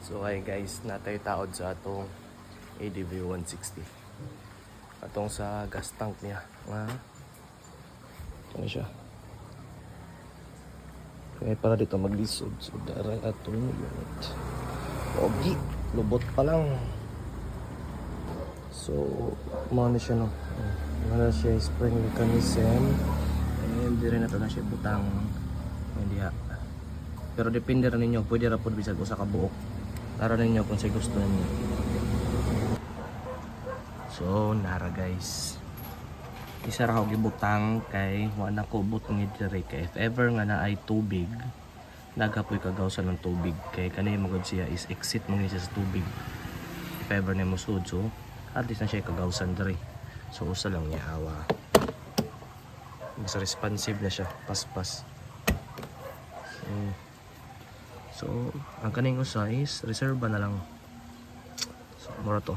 So ay guys, natay taod sa atong ADV 160. Atong sa gas tank niya. Ito na siya. Kaya para dito maglisod. So daray atong unit. Ogi, lubot pa lang. So, ano siya no. Ano siya spring mechanism. And di rin na ito na siya butang. Hindi ha. Pero depende rin ninyo. Pwede rin po bisag usa ka buok. Tara ninyo kung sa gusto ninyo. So, nara guys. Isa ra ko gibutang kay wala ko butang diri kay if ever nga na ay tubig, nagapoy kagawsan ng tubig kay kanay magod siya is exit mo siya sa tubig. If ever na mo sud so at least na siya kagawsan diri. So usa lang niya awa. Mas responsive na siya, paspas. So ang kaning usa is reserva na lang. So mura to.